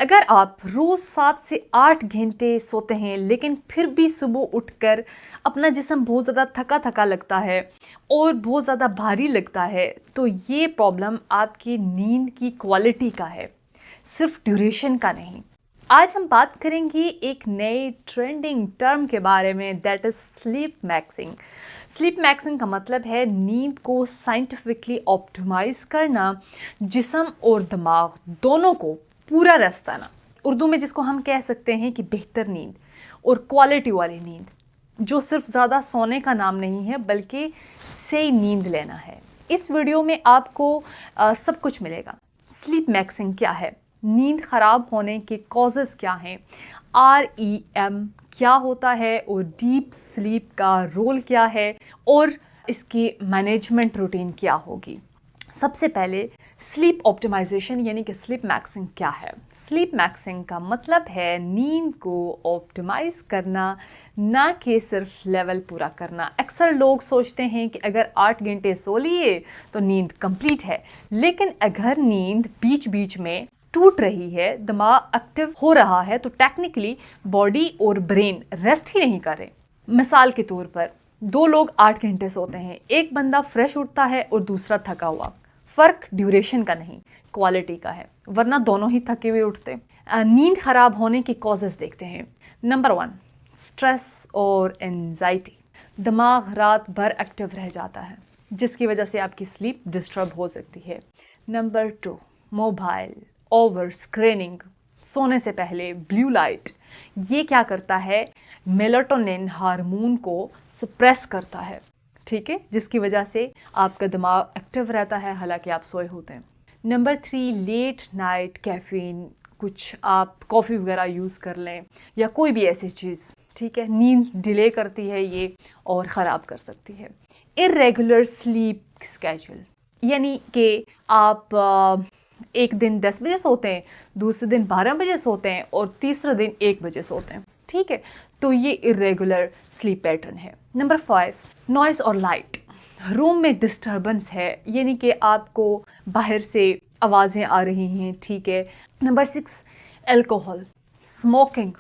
अगर आप रोज़ 7 से 8 घंटे सोते हैं लेकिन फिर भी सुबह उठकर अपना जिस्म बहुत ज़्यादा थका थका लगता है और बहुत ज़्यादा भारी लगता है, तो ये प्रॉब्लम आपकी नींद की क्वालिटी का है, सिर्फ ड्यूरेशन का नहीं। आज हम बात करेंगे एक नए ट्रेंडिंग टर्म के बारे में, that is sleep maxing. Sleep maxing का मतलब है नींद को साइंटिफिकली ऑप्टिमाइज़ करना, जिस्म और दिमाग दोनों को पूरा रस्ताना। उर्दू में जिसको हम कह सकते हैं कि बेहतर नींद और क्वालिटी वाली नींद, जो सिर्फ ज़्यादा सोने का नाम नहीं है बल्कि सही नींद लेना है। इस वीडियो में आपको सब कुछ मिलेगा। स्लीप मैक्सिंग क्या है, नींद ख़राब होने के कॉजेज़ क्या हैं, REM क्या होता है और डीप स्लीप का रोल क्या है और इसकी मैनेजमेंट रूटीन क्या होगी। सबसे पहले स्लीप ऑप्टिमाइजेशन यानी कि स्लीप मैक्सिंग क्या है। स्लीप मैक्सिंग का मतलब है नींद को ऑप्टिमाइज़ करना, ना कि सिर्फ लेवल पूरा करना। अक्सर लोग सोचते हैं कि अगर 8 घंटे सो लिए तो नींद कंप्लीट है, लेकिन अगर नींद बीच बीच में टूट रही है, दिमाग एक्टिव हो रहा है, तो टेक्निकली बॉडी और ब्रेन रेस्ट ही नहीं कर रहे। मिसाल के तौर पर 2 लोग 8 घंटे सोते हैं, एक बंदा फ्रेश उठता है और दूसरा थका हुआ। फ़र्क ड्यूरेशन का नहीं, क्वालिटी का है, वरना दोनों ही थके हुए उठते। नींद खराब होने के कॉजेज़ देखते हैं। नंबर 1, स्ट्रेस और एंजाइटी। दिमाग रात भर एक्टिव रह जाता है, जिसकी वजह से आपकी स्लीप डिस्टर्ब हो सकती है। Number 2, mobile over screening. सोने से पहले ब्लू लाइट, ये क्या करता है, मेलाटोनिन हार्मोन को सप्रेस करता है, ठीक है, जिसकी वजह से आपका दिमाग एक्टिव रहता है हालांकि आप सोए होते हैं। Number 3, late night caffeine. कुछ आप कॉफ़ी वगैरह यूज़ कर लें या कोई भी ऐसी चीज़, ठीक है, नींद डिले करती है ये और ख़राब कर सकती है। इर्रेगुलर स्लीप स्केड्यूल, यानी कि आप एक दिन 10 बजे सोते हैं, दूसरे दिन 12 बजे सोते हैं और तीसरे दिन 1 बजे सोते हैं, ठीक है, तो ये इरेगुलर स्लीप पैटर्न है। नंबर 5, नॉइस और लाइट। रूम में डिस्टर्बेंस है, यानी कि आपको बाहर से आवाज़ें आ रही हैं, ठीक है। नंबर 6, अल्कोहल, स्मोकिंग,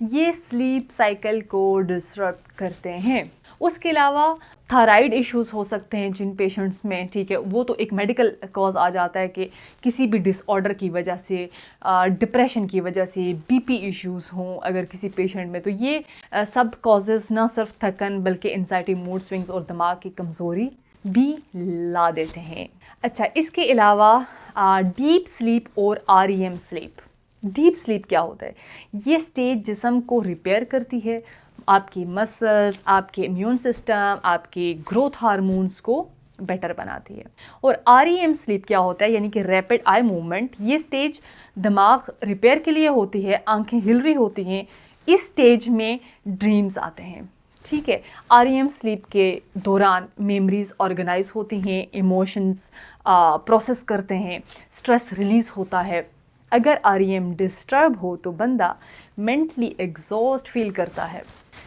ये स्लीप साइकिल को डिस्टर्ब करते हैं। उसके अलावा थायराइड इश्यूज़ हो सकते हैं जिन पेशेंट्स में, ठीक है, वो तो एक मेडिकल कॉज आ जाता है कि किसी भी डिसऑर्डर की वजह से, डिप्रेशन की वजह से, BP इश्यूज़ हों अगर किसी पेशेंट में, तो ये सब कॉजेज़ ना सिर्फ थकन बल्कि एंजाइटी, मूड स्विंग्स और दिमाग की कमज़ोरी भी ला देते हैं। अच्छा, इसके अलावा डीप स्लीप और REM स्लीप। डीप स्लीप क्या होता है, ये स्टेज जिस्म को रिपेयर करती है, आपकी मसल्स, आपके इम्यून सिस्टम, आपके ग्रोथ हार्मोन्स को बेटर बनाती है। और REM स्लीप क्या होता है, यानी कि रैपिड आई मूवमेंट, ये स्टेज दिमाग रिपेयर के लिए होती है, आंखें हिल रही होती हैं, इस स्टेज में ड्रीम्स आते हैं, ठीक है। REM स्लीप के दौरान मेमोरीज ऑर्गेनाइज होती हैं, इमोशंस प्रोसेस करते हैं, स्ट्रेस रिलीज़ होता है। अगर REM डिस्टर्ब हो तो बंदा मेंटली एग्जॉस्ट फील करता है,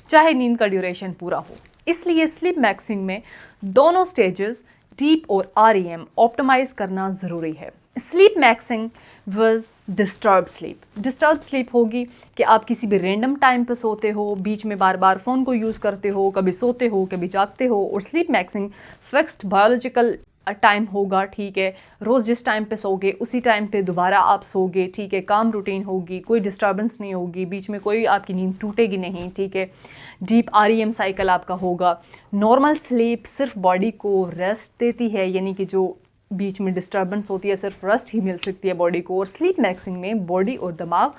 चाहे नींद का ड्यूरेशन पूरा हो। इसलिए स्लीप मैक्सिंग में दोनों स्टेजेस डीप और REM ऑप्टिमाइज करना ज़रूरी है। Sleep maxing versus disturb sleep होगी कि आप किसी भी रैंडम टाइम पे सोते हो, बीच में बार बार फ़ोन को यूज़ करते हो, कभी सोते हो कभी जागते हो। और sleep maxing fixed biological time होगा, ठीक है, रोज़ जिस टाइम पे सोगे उसी टाइम पे दोबारा आप सोगे, ठीक है, काम रूटीन होगी, कोई डिस्टर्बेंस नहीं होगी, बीच में कोई आपकी नींद टूटेगी नहीं, ठीक है। डीप REM साइकिल आपका होगा। नॉर्मल स्लीप सिर्फ बॉडी को रेस्ट देती है, यानी कि जो बीच में डिस्टर्बेंस होती है सिर्फ रेस्ट ही मिल सकती है बॉडी को। और स्लीप मैक्सिंग में बॉडी और दिमाग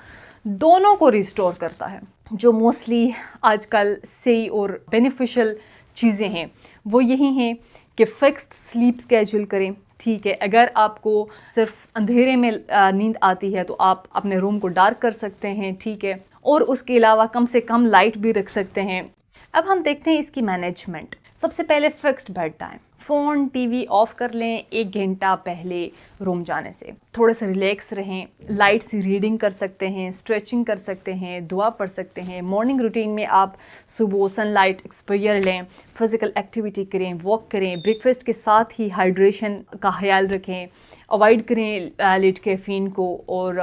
दोनों को रिस्टोर करता है। जो मोस्टली आजकल सही और बेनिफिशियल चीज़ें हैं वो यही हैं कि फ़िक्स्ड स्लीप स्केड्यूल करें, ठीक है। अगर आपको सिर्फ अंधेरे में नींद आती है तो आप अपने रूम को डार्क कर सकते हैं, ठीक है, और उसके अलावा कम से कम लाइट भी रख सकते हैं। अब हम देखते हैं इसकी मैनेजमेंट। सबसे पहले fixed bed time, phone TV of कर लें 1 घंटा पहले रूम जाने से। थोड़े से रिलैक्स रहें, लाइट सी रीडिंग कर सकते हैं, स्ट्रेचिंग कर सकते हैं, दुआ पढ़ सकते हैं। मॉर्निंग रूटीन में आप सुबह सनलाइट एक्सपोजर लें, फिज़िकल एक्टिविटी करें, वॉक करें, ब्रेकफास्ट के साथ ही हाइड्रेशन का ख्याल रखें, अवॉइड करें लेट कैफ़ीन को, और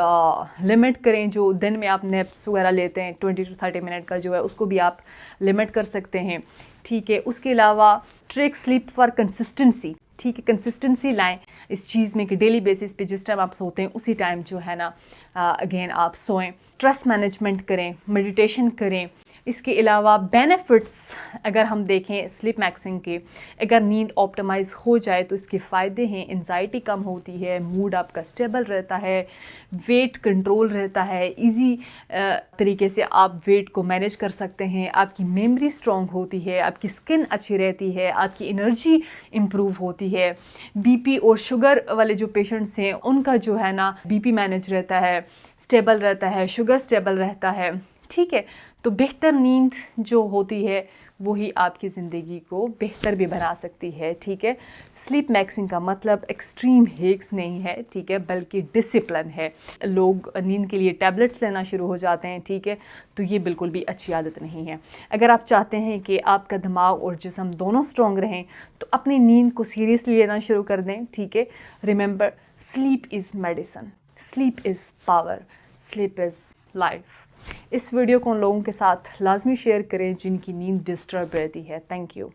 लिमिट करें जो दिन में आप नैप्स वगैरह लेते हैं 20 to 30 मिनट का जो है उसको भी आप लिमिट कर सकते हैं, ठीक है। उसके अलावा ट्रेक स्लीप फॉर कंसिस्टेंसी, ठीक है, कंसिस्टेंसी लाएं इस चीज़ में कि डेली बेसिस पे जिस टाइम आप सोते हैं उसी टाइम जो है ना अगेन आप सोएं। स्ट्रेस मैनेजमेंट करें, मेडिटेशन करें। इसके अलावा बेनिफिट्स अगर हम देखें स्लीप मैक्सिंग के, अगर नींद ऑप्टिमाइज हो जाए तो इसके फ़ायदे हैं। एंजाइटी कम होती है, मूड आपका स्टेबल रहता है, वेट कंट्रोल रहता है, इजी तरीके से आप वेट को मैनेज कर सकते हैं, आपकी मेमोरी स्ट्रॉन्ग होती है, आपकी स्किन अच्छी रहती है, आपकी एनर्जी इम्प्रूव होती है। बीपी और शुगर वाले जो पेशेंट्स हैं उनका जो है ना बीपी मैनेज रहता है, स्टेबल रहता है, शुगर स्टेबल रहता है, ठीक है। तो बेहतर नींद जो होती है वही आपकी ज़िंदगी को बेहतर भी बना सकती है, ठीक है। स्लीप मैक्सिंग का मतलब एक्सट्रीम हेक्स नहीं है, ठीक है, बल्कि डिसिप्लिन है। लोग नींद के लिए टैबलेट्स लेना शुरू हो जाते हैं, ठीक है, तो ये बिल्कुल भी अच्छी आदत नहीं है। अगर आप चाहते हैं कि आपका दिमाग और जिस्म दोनों स्ट्रॉन्ग रहें तो अपनी नींद को सीरियसली लेना शुरू कर दें, ठीक है। Remember, sleep is medicine, sleep is power, sleep is life. इस वीडियो को उन लोगों के साथ लाजमी शेयर करें जिनकी नींद डिस्टर्ब रहती है। Thank you.